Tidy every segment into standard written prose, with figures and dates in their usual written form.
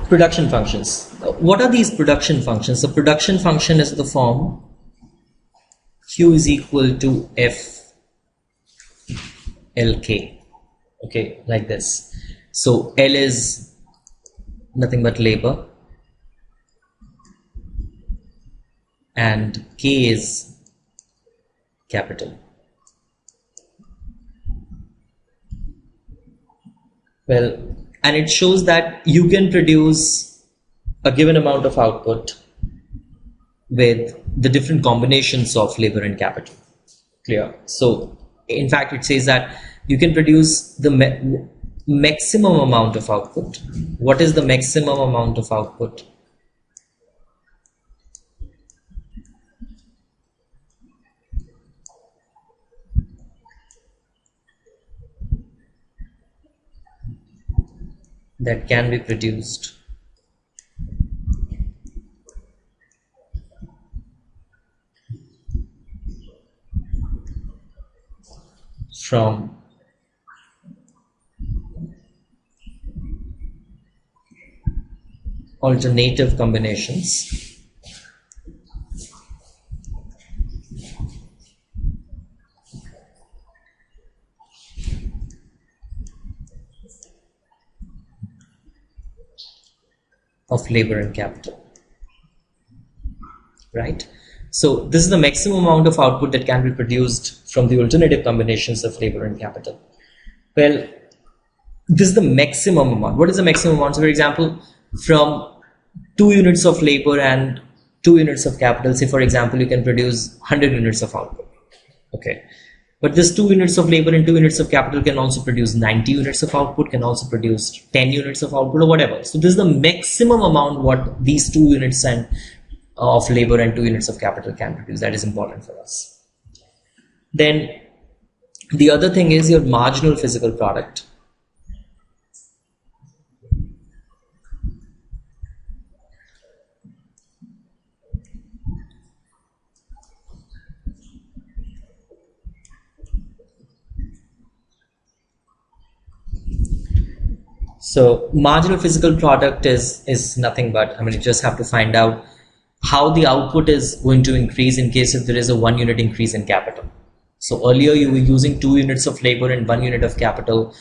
production functions. What are these production functions? The production function is the form Q is equal to F LK. Okay, like this. So L is nothing but labor and K is capital. Well, and it shows that you can produce a given amount of output with the different combinations of labor and capital. Clear? So in fact it says that you can produce the maximum amount of output. What is the maximum amount of output? That can be produced from alternative combinations of labor and capital, right? So this is the maximum amount of output that can be produced from the alternative combinations of labor and capital. Well, this is the maximum amount. What is the maximum amount? So for example, from 2 units of labor and 2 units of capital, say for example, you can produce 100 units of output. Okay. But this 2 units of labor and 2 units of capital can also produce 90 units of output, can also produce 10 units of output or whatever. So this is the maximum amount what these 2 units of labor and 2 units of capital can produce. That is important for us. Then the other thing is your marginal physical product. So marginal physical product is nothing but, I mean, you just have to find out how the output is going to increase in case if there is a 1 unit increase in capital. So earlier you were using 2 units of labor and 1 unit of capital,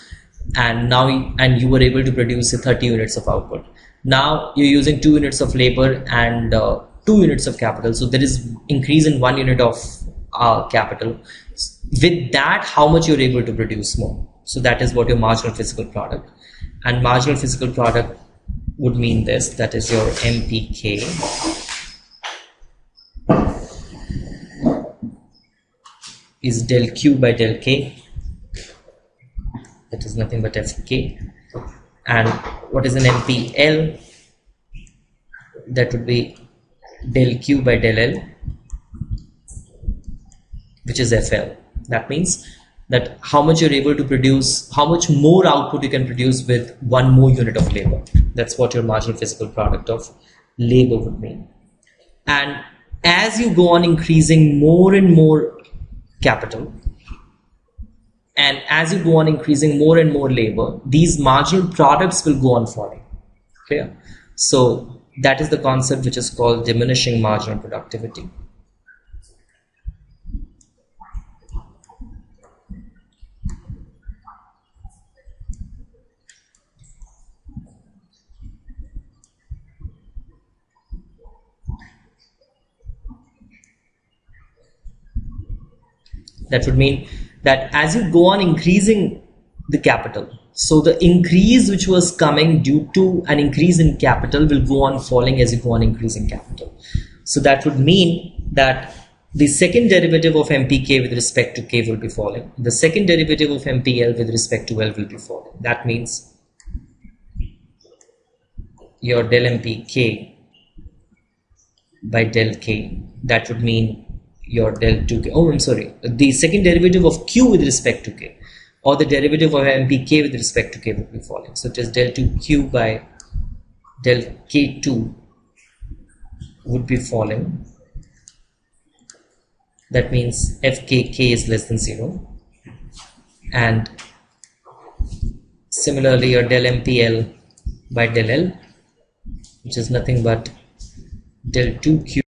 and now you were able to produce 30 units of output. Now you're using 2 units of labor and 2 units of capital. So there is increase in 1 unit of capital. With that, how much you're able to produce more. So that is what your marginal physical product. And marginal physical product would mean this, that is your MPK is del Q by del K, that is nothing but FK. And what is an MPL? That would be del Q by del L, which is FL. That means that how much you're able to produce, how much more output you can produce with 1 more unit of labor. That's what your marginal physical product of labor would mean. And as you go on increasing more and more capital, and as you go on increasing more and more labor, these marginal products will go on falling. Clear? So that is the concept which is called diminishing marginal productivity. That would mean that as you go on increasing the capital, so the increase which was coming due to an increase in capital will go on falling as you go on increasing capital. So that would mean that the second derivative of MPK with respect to K will be falling. The second derivative of MPL with respect to L will be falling. That means your del MPK by del K, that would mean your del 2K, oh I'm sorry, the second derivative of Q with respect to K, or the derivative of MPK with respect to K would be falling. So it is del 2Q by del K2 would be falling. That means FKK is less than 0. And similarly your del MPL by del L which is nothing but del 2 cube